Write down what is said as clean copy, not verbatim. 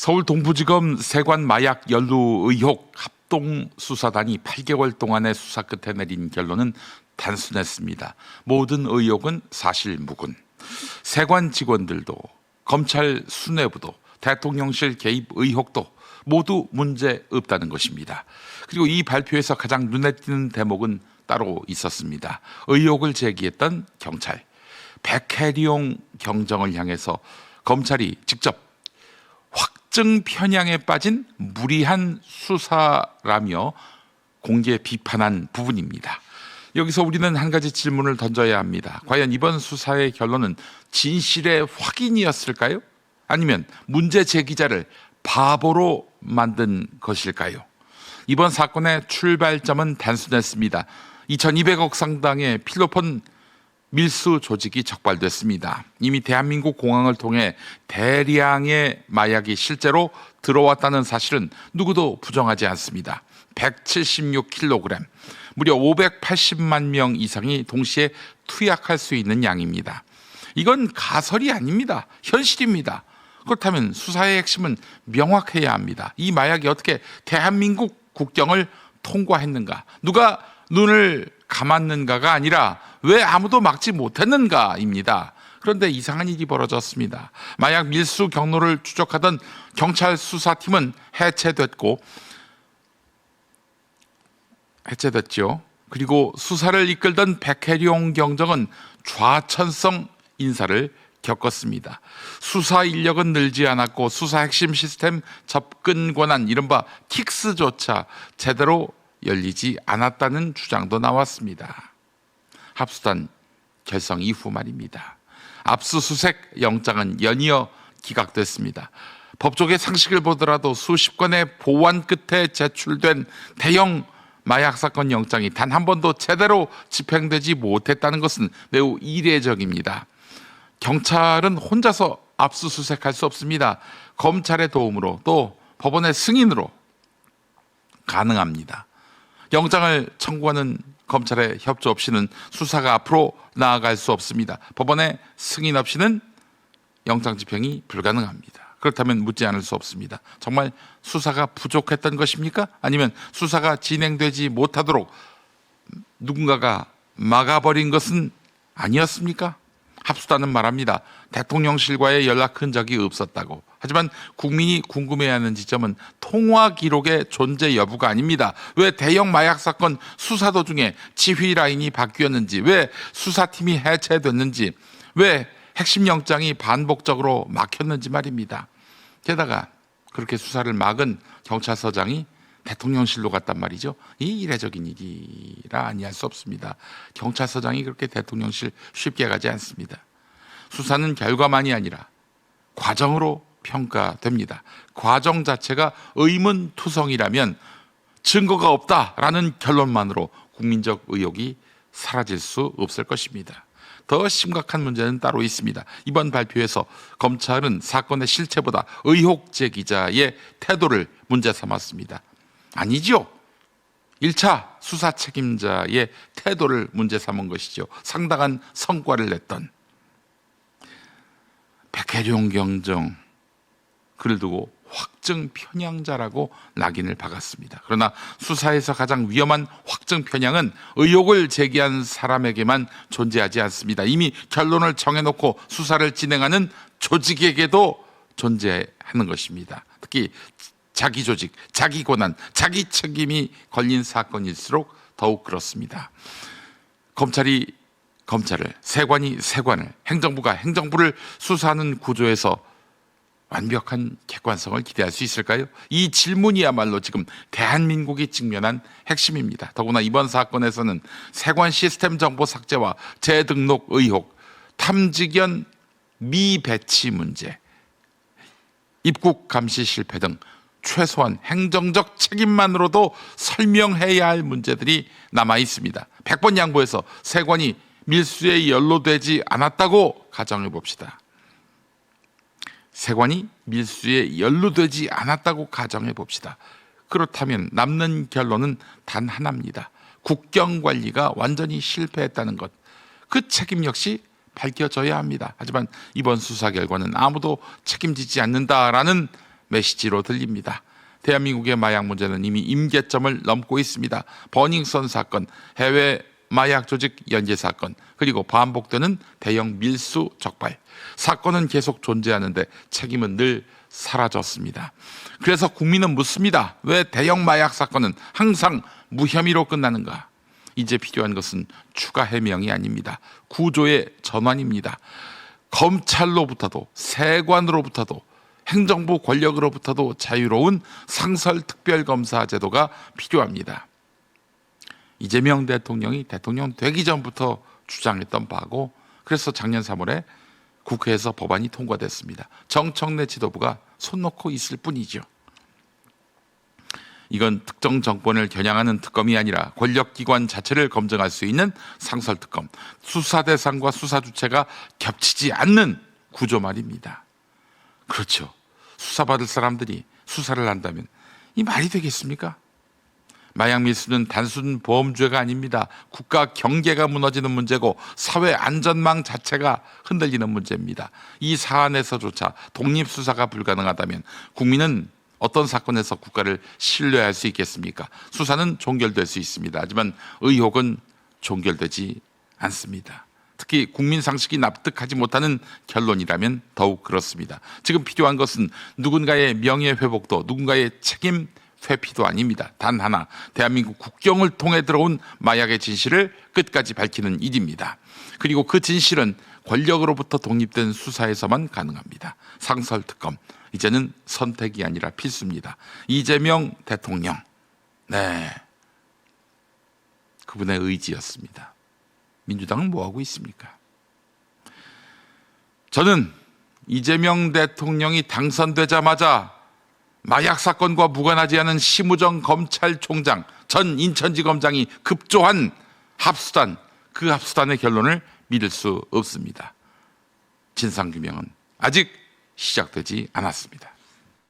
서울 동부지검 세관 마약 연루 의혹 합동수사단이 8개월 동안의 수사 끝에 내린 결론은 단순했습니다. 모든 의혹은 사실무근. 세관 직원들도 검찰 수뇌부도 대통령실 개입 의혹도 모두 문제 없다는 것입니다. 그리고 이 발표에서 가장 눈에 띄는 대목은 따로 있었습니다. 의혹을 제기했던 경찰, 백혜리용 경정을 향해서 검찰이 직접 확증 편향에 빠진 무리한 수사라며 공개 비판한 부분입니다. 여기서 우리는 한 가지 질문을 던져야 합니다. 과연 이번 수사의 결론은 진실의 확인이었을까요? 아니면 문제 제기자를 바보로 만든 것일까요? 이번 사건의 출발점은 단순했습니다. 2200억 상당의 필로폰 밀수 조직이 적발됐습니다. 이미 대한민국 공항을 통해 대량의 마약이 실제로 들어왔다는 사실은 누구도 부정하지 않습니다. 176kg, 무려 580만 명 이상이 동시에 투약할 수 있는 양입니다. 이건 가설이 아닙니다. 현실입니다. 그렇다면 수사의 핵심은 명확해야 합니다. 이 마약이 어떻게 대한민국 국경을 통과했는가? 누가 눈을 감았는가가 아니라 왜 아무도 막지 못했는가입니다. 그런데 이상한 일이 벌어졌습니다. 마약 밀수 경로를 추적하던 경찰 수사팀은 해체됐죠. 그리고 수사를 이끌던 백혜룡 경정은 좌천성 인사를 겪었습니다. 수사 인력은 늘지 않았고 수사 핵심 시스템 접근 권한 이른바 킥스조차 제대로 열리지 않았다는 주장도 나왔습니다. 합수단 결성 이후 말입니다. 압수수색 영장은 연이어 기각됐습니다. 법조계 상식을 보더라도 수십 건의 보완 끝에 제출된 대형 마약 사건 영장이 단 한 번도 제대로 집행되지 못했다는 것은 매우 이례적입니다. 경찰은 혼자서 압수수색할 수 없습니다. 검찰의 도움으로 또 법원의 승인으로 가능합니다. 영장을 청구하는 검찰의 협조 없이는 수사가 앞으로 나아갈 수 없습니다. 법원의 승인 없이는 영장 집행이 불가능합니다. 그렇다면 묻지 않을 수 없습니다. 정말 수사가 부족했던 것입니까? 아니면 수사가 진행되지 못하도록 누군가가 막아버린 것은 아니었습니까? 합수단은 말합니다. 대통령실과의 연락 흔적이 없었다고. 하지만 국민이 궁금해하는 지점은 통화 기록의 존재 여부가 아닙니다. 왜 대형 마약 사건 수사 도중에 지휘 라인이 바뀌었는지, 왜 수사팀이 해체됐는지, 왜 핵심 영장이 반복적으로 막혔는지 말입니다. 게다가 그렇게 수사를 막은 경찰서장이 대통령실로 갔단 말이죠. 이 이례적인 일이라 아니할 수 없습니다. 경찰서장이 그렇게 대통령실 쉽게 가지 않습니다. 수사는 결과만이 아니라 과정으로 평가됩니다. 과정 자체가 의문투성이라면 증거가 없다라는 결론만으로 국민적 의혹이 사라질 수 없을 것입니다. 더 심각한 문제는 따로 있습니다. 이번 발표에서 검찰은 사건의 실체보다 의혹 제기자의 태도를 문제 삼았습니다. 아니죠. 1차 수사 책임자의 태도를 문제 삼은 것이죠. 상당한 성과를 냈던 백혜룡 경정 그를 두고 확증 편향자라고 낙인을 박았습니다. 그러나 수사에서 가장 위험한 확증 편향은 의혹을 제기한 사람에게만 존재하지 않습니다. 이미 결론을 정해놓고 수사를 진행하는 조직에게도 존재하는 것입니다. 특히 자기 조직, 자기 권한, 자기 책임이 걸린 사건일수록 더욱 그렇습니다. 검찰이 검찰을, 세관이 세관을, 행정부가 행정부를 수사하는 구조에서 완벽한 객관성을 기대할 수 있을까요? 이 질문이야말로 지금 대한민국이 직면한 핵심입니다. 더구나 이번 사건에서는 세관 시스템 정보 삭제와 재등록 의혹, 탐지견 미배치 문제, 입국 감시 실패 등 최소한 행정적 책임만으로도 설명해야 할 문제들이 남아 있습니다. 100번 양보해서 세관이 밀수에 연루되지 않았다고 가정해 봅시다. 세관이 밀수에 연루되지 않았다고 가정해 봅시다. 그렇다면 남는 결론은 단 하나입니다. 국경 관리가 완전히 실패했다는 것. 그 책임 역시 밝혀져야 합니다. 하지만 이번 수사 결과는 아무도 책임지지 않는다라는 메시지로 들립니다. 대한민국의 마약 문제는 이미 임계점을 넘고 있습니다. 버닝썬 사건, 해외 마약 조직 연계 사건, 그리고 반복되는 대형 밀수 적발. 사건은 계속 존재하는데 책임은 늘 사라졌습니다. 그래서 국민은 묻습니다. 왜 대형 마약 사건은 항상 무혐의로 끝나는가? 이제 필요한 것은 추가 해명이 아닙니다. 구조의 전환입니다. 검찰로부터도 세관으로부터도 행정부 권력으로부터도 자유로운 상설특별검사 제도가 필요합니다. 이재명 대통령이 대통령 되기 전부터 주장했던 바고, 그래서 작년 3월에 국회에서 법안이 통과됐습니다. 정청래 지도부가 손 놓고 있을 뿐이죠. 이건 특정 정권을 겨냥하는 특검이 아니라 권력기관 자체를 검증할 수 있는 상설특검, 수사 대상과 수사 주체가 겹치지 않는 구조 말입니다. 그렇죠. 수사받을 사람들이 수사를 한다면 이 말이 되겠습니까? 마약 밀수는 단순 보험죄가 아닙니다. 국가 경계가 무너지는 문제고 사회 안전망 자체가 흔들리는 문제입니다. 이 사안에서조차 독립수사가 불가능하다면 국민은 어떤 사건에서 국가를 신뢰할 수 있겠습니까? 수사는 종결될 수 있습니다. 하지만 의혹은 종결되지 않습니다. 특히 국민 상식이 납득하지 못하는 결론이라면 더욱 그렇습니다. 지금 필요한 것은 누군가의 명예회복도 누군가의 책임 회피도 아닙니다. 단 하나, 대한민국 국경을 통해 들어온 마약의 진실을 끝까지 밝히는 일입니다. 그리고 그 진실은 권력으로부터 독립된 수사에서만 가능합니다. 상설특검, 이제는 선택이 아니라 필수입니다. 이재명 대통령, 그분의 의지였습니다. 민주당은 뭐하고 있습니까? 저는 이재명 대통령이 당선되자마자 마약 사건과 무관하지 않은 심우정 검찰총장, 전 인천지검장이 급조한 합수단, 그 합수단의 결론을 믿을 수 없습니다. 진상규명은 아직 시작되지 않았습니다.